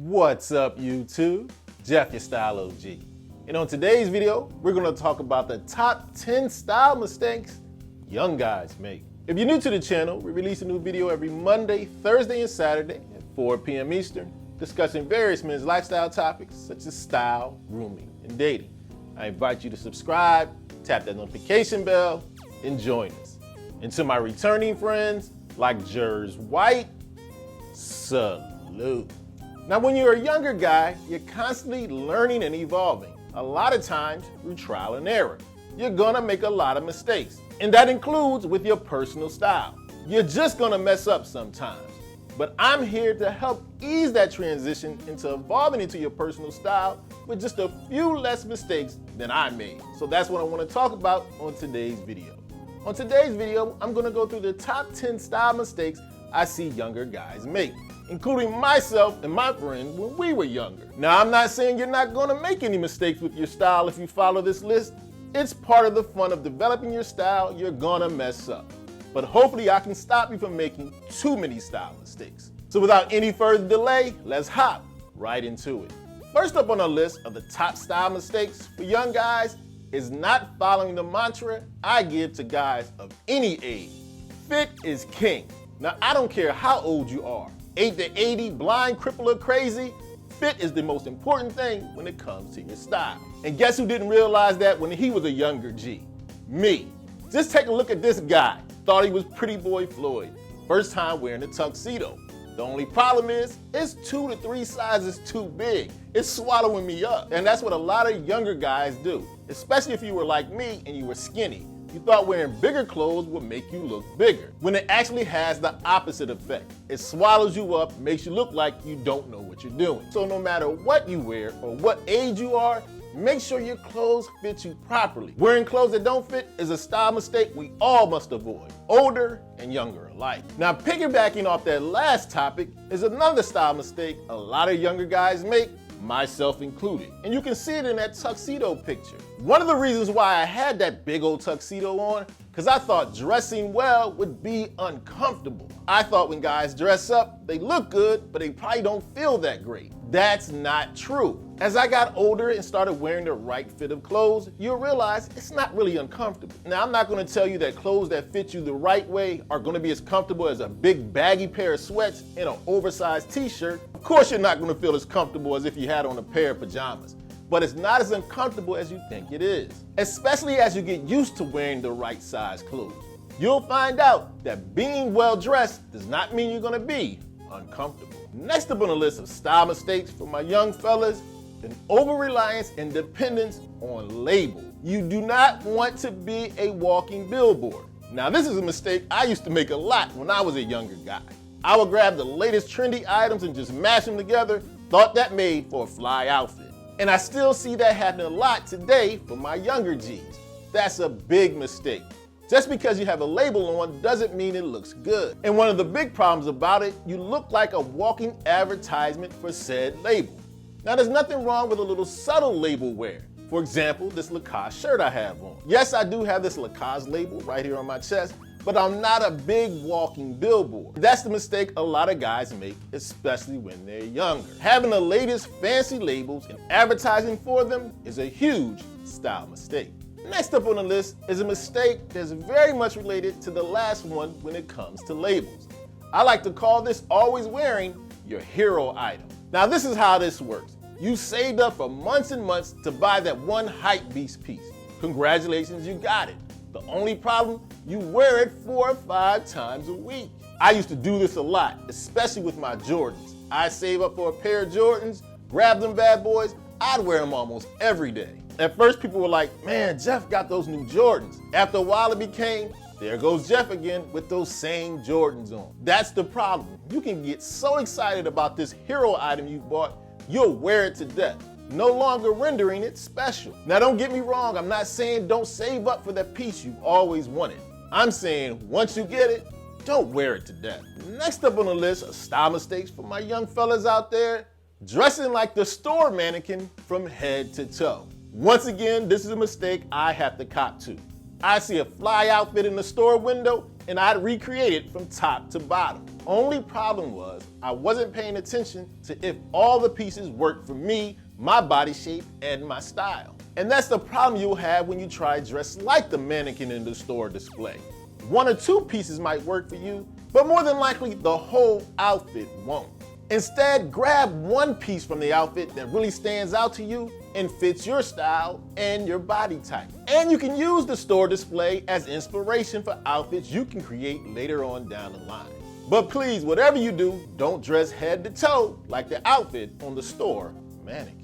What's up, YouTube? Jeff, your Style OG. And on today's video, we're gonna talk about the top 10 style mistakes young guys make. If you're new to the channel, we release a new video every Monday, Thursday, and Saturday at 4 p.m. Eastern, discussing various men's lifestyle topics such as style, grooming, and dating. I invite you to subscribe, tap that notification bell, and join us. And to my returning friends, like Jers White, salute. Now, when you're a younger guy, you're constantly learning and evolving, a lot of times through trial and error. You're gonna make a lot of mistakes, and that includes with your personal style. You're just gonna mess up sometimes, but I'm here to help ease that transition into evolving into your personal style with just a few less mistakes than I made. So that's what I wanna talk about on today's video. On today's video, I'm gonna go through the top 10 style mistakes I see younger guys make, including myself and my friends when we were younger. Now, I'm not saying you're not gonna make any mistakes with your style if you follow this list. It's part of the fun of developing your style. You're gonna mess up. But hopefully I can stop you from making too many style mistakes. So without any further delay, let's hop right into it. First up on the list of the top style mistakes for young guys is not following the mantra I give to guys of any age. Fit is king. Now, I don't care how old you are, 8 to 80, blind, crippled, or crazy, fit is the most important thing when it comes to your style. And guess who didn't realize that when he was a younger G? Me. Just take a look at this guy. Thought he was Pretty Boy Floyd. First time wearing a tuxedo. The only problem is, it's 2 to 3 sizes too big. It's swallowing me up. And that's what a lot of younger guys do, especially if you were like me and you were skinny. You thought wearing bigger clothes would make you look bigger, when it actually has the opposite effect. It swallows you up, makes you look like you don't know what you're doing. So no matter what you wear or what age you are, make sure your clothes fit you properly. Wearing clothes that don't fit is a style mistake we all must avoid, older and younger alike. Now, piggybacking off that last topic is another style mistake a lot of younger guys make, myself included. And you can see it in that tuxedo picture. One of the reasons why I had that big old tuxedo on, because I thought dressing well would be uncomfortable. I thought when guys dress up, they look good, but they probably don't feel that great. That's not true. As I got older and started wearing the right fit of clothes, you'll realize it's not really uncomfortable. Now, I'm not gonna tell you that clothes that fit you the right way are gonna be as comfortable as a big baggy pair of sweats and an oversized t-shirt. Of course, you're not gonna feel as comfortable as if you had on a pair of pajamas, but it's not as uncomfortable as you think it is, especially as you get used to wearing the right size clothes. You'll find out that being well dressed does not mean you're gonna be uncomfortable. Next up on the list of style mistakes for my young fellas, an over-reliance and dependence on labels. You do not want to be a walking billboard. Now, this is a mistake I used to make a lot when I was a younger guy. I would grab the latest trendy items and just mash them together, thought that made for a fly outfit. And I still see that happen a lot today for my younger Gs. That's a big mistake. Just because you have a label on doesn't mean it looks good. And one of the big problems about it, you look like a walking advertisement for said label. Now, there's nothing wrong with a little subtle label wear. For example, this Lacoste shirt I have on. Yes, I do have this Lacoste label right here on my chest, but I'm not a big walking billboard. That's the mistake a lot of guys make, especially when they're younger. Having the latest fancy labels and advertising for them is a huge style mistake. Next up on the list is a mistake that's very much related to the last one when it comes to labels. I like to call this always wearing your hero item. Now, this is how this works. You saved up for months and months to buy that one hypebeast piece. Congratulations, you got it. The only problem, you wear it 4 or 5 times a week. I used to do this a lot, especially with my Jordans. I'd save up for a pair of Jordans, grab them bad boys, I'd wear them almost every day. At first, people were like, man, Jeff got those new Jordans. After a while, it became, there goes Jeff again with those same Jordans on. That's the problem. You can get so excited about this hero item you bought, you'll wear it to death, no longer rendering it special. Now, don't get me wrong. I'm not saying don't save up for that piece you've always wanted. I'm saying once you get it, don't wear it to death. Next up on the list of style mistakes for my young fellas out there, dressing like the store mannequin from head to toe. Once again, this is a mistake I have to cop to. I see a fly outfit in the store window and I'd recreate it from top to bottom. Only problem was I wasn't paying attention to if all the pieces worked for me, my body shape, and my style. And that's the problem you'll have when you try to dress like the mannequin in the store display. One or two pieces might work for you, but more than likely the whole outfit won't. Instead, grab one piece from the outfit that really stands out to you and fits your style and your body type. And you can use the store display as inspiration for outfits you can create later on down the line. But please, whatever you do, don't dress head to toe like the outfit on the store mannequin.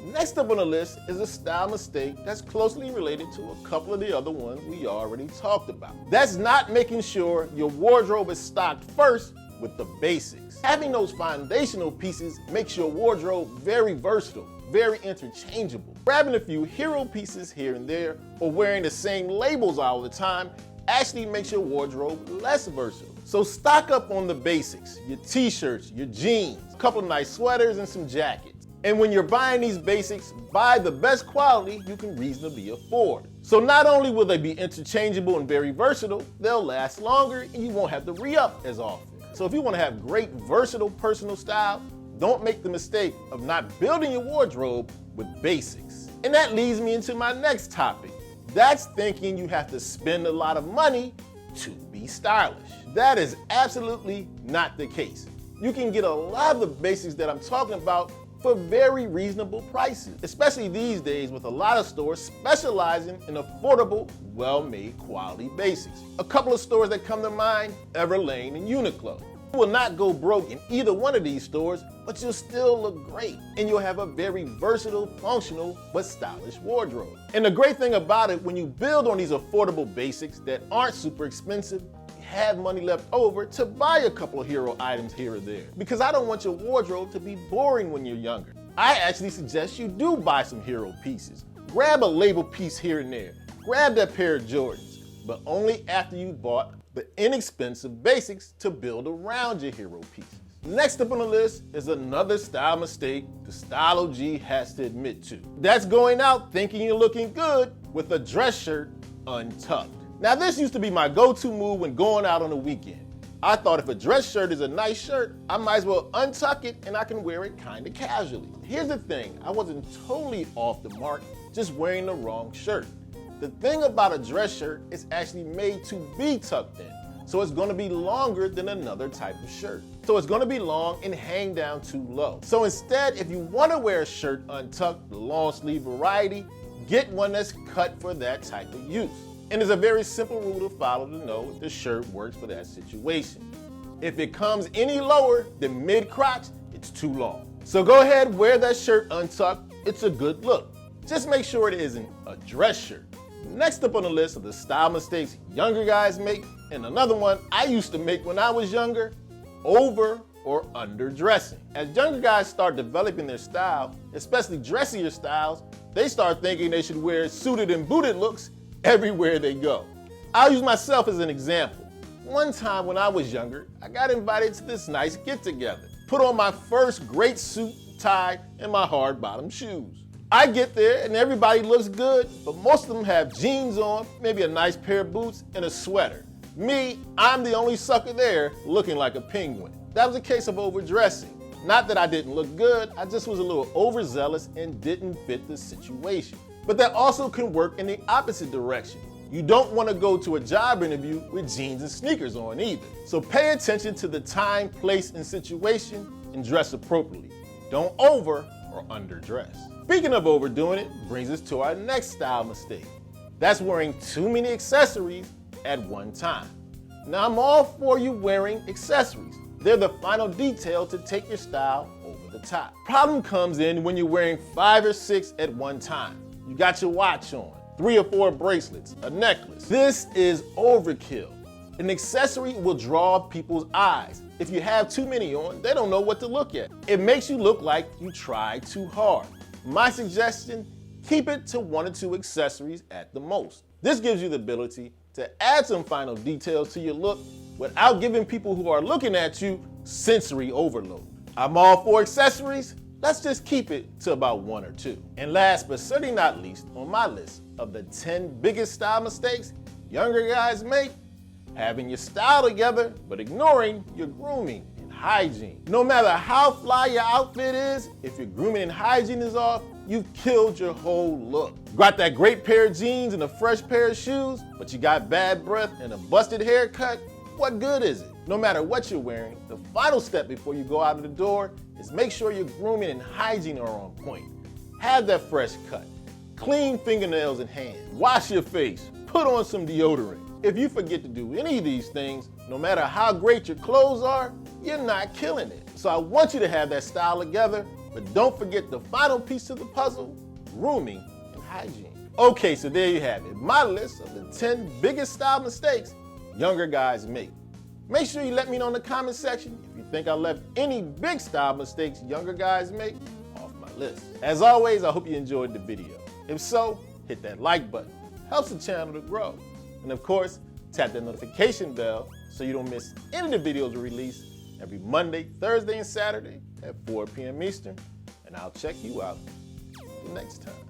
Next up on the list is a style mistake that's closely related to a couple of the other ones we already talked about. That's not making sure your wardrobe is stocked first with the basics. Having those foundational pieces makes your wardrobe very versatile, very interchangeable. Grabbing a few hero pieces here and there or wearing the same labels all the time actually makes your wardrobe less versatile. So stock up on the basics, your t-shirts, your jeans, a couple of nice sweaters and some jackets. And when you're buying these basics, buy the best quality you can reasonably afford. So not only will they be interchangeable and very versatile, they'll last longer and you won't have to re-up as often. So if you want to have great versatile personal style, don't make the mistake of not building your wardrobe with basics. And that leads me into my next topic. That's thinking you have to spend a lot of money to be stylish. That is absolutely not the case. You can get a lot of the basics that I'm talking about for very reasonable prices, especially these days with a lot of stores specializing in affordable, well-made quality basics. A couple of stores that come to mind, Everlane and Uniqlo. You will not go broke in either one of these stores, but you'll still look great, and you'll have a very versatile, functional, but stylish wardrobe. And the great thing about it, when you build on these affordable basics that aren't super expensive, have money left over to buy a couple of hero items here or there. Because I don't want your wardrobe to be boring when you're younger. I actually suggest you do buy some hero pieces. Grab a label piece here and there. Grab that pair of Jordans, but only after you bought the inexpensive basics to build around your hero pieces. Next up on the list is another style mistake the Style O.G has to admit to. That's going out thinking you're looking good with a dress shirt untucked. Now this used to be my go-to move when going out on the weekend. I thought if a dress shirt is a nice shirt, I might as well untuck it and I can wear it kind of casually. Here's the thing, I wasn't totally off the mark, just wearing the wrong shirt. The thing about a dress shirt, it's actually made to be tucked in. So it's gonna be longer than another type of shirt. So it's gonna be long and hang down too low. So instead, if you wanna wear a shirt untucked, the long sleeve variety, get one that's cut for that type of use. And there's a very simple rule to follow to know if the shirt works for that situation. If it comes any lower than mid-crotch, it's too long. So go ahead, wear that shirt untucked. It's a good look. Just make sure it isn't a dress shirt. Next up on the list of the style mistakes younger guys make, and another one I used to make when I was younger, over or underdressing. As younger guys start developing their style, especially dressier styles, they start thinking they should wear suited and booted looks everywhere they go. I'll use myself as an example. One time when I was younger, I got invited to this nice get-together. Put on my first great suit, tie, and my hard-bottom shoes. I get there and everybody looks good, but most of them have jeans on, maybe a nice pair of boots, and a sweater. Me, I'm the only sucker there looking like a penguin. That was a case of overdressing. Not that I didn't look good, I just was a little overzealous and didn't fit the situation. But that also can work in the opposite direction. You don't want to go to a job interview with jeans and sneakers on either. So pay attention to the time, place, and situation and dress appropriately. Don't over or underdress. Speaking of overdoing it, brings us to our next style mistake. That's wearing too many accessories at one time. Now I'm all for you wearing accessories. They're the final detail to take your style over the top. Problem comes in when you're wearing 5 or 6 at one time. You got your watch on, 3 or 4 bracelets, a necklace. This is overkill. An accessory will draw people's eyes. If you have too many on, they don't know what to look at. It makes you look like you tried too hard. My suggestion, keep it to 1 or 2 accessories at the most. This gives you the ability to add some final details to your look without giving people who are looking at you sensory overload. I'm all for accessories. Let's just keep it to about 1 or 2. And last but certainly not least on my list of the 10 biggest style mistakes younger guys make, having your style together, but ignoring your grooming and hygiene. No matter how fly your outfit is, if your grooming and hygiene is off, you've killed your whole look. Got that great pair of jeans and a fresh pair of shoes, but you got bad breath and a busted haircut? What good is it? No matter what you're wearing, the final step before you go out of the door is make sure your grooming and hygiene are on point. Have that fresh cut, clean fingernails and hands, wash your face, put on some deodorant. If you forget to do any of these things, no matter how great your clothes are, you're not killing it. So I want you to have that style together, but don't forget the final piece of the puzzle, grooming and hygiene. Okay, so there you have it, my list of the 10 biggest style mistakes younger guys make. Make sure you let me know in the comment section if you think I left any big style mistakes younger guys make off my list. As always, I hope you enjoyed the video. If so, hit that like button. Helps the channel to grow. And of course, tap that notification bell so you don't miss any of the videos we release every Monday, Thursday, and Saturday at 4 p.m. Eastern. And I'll check you out next time.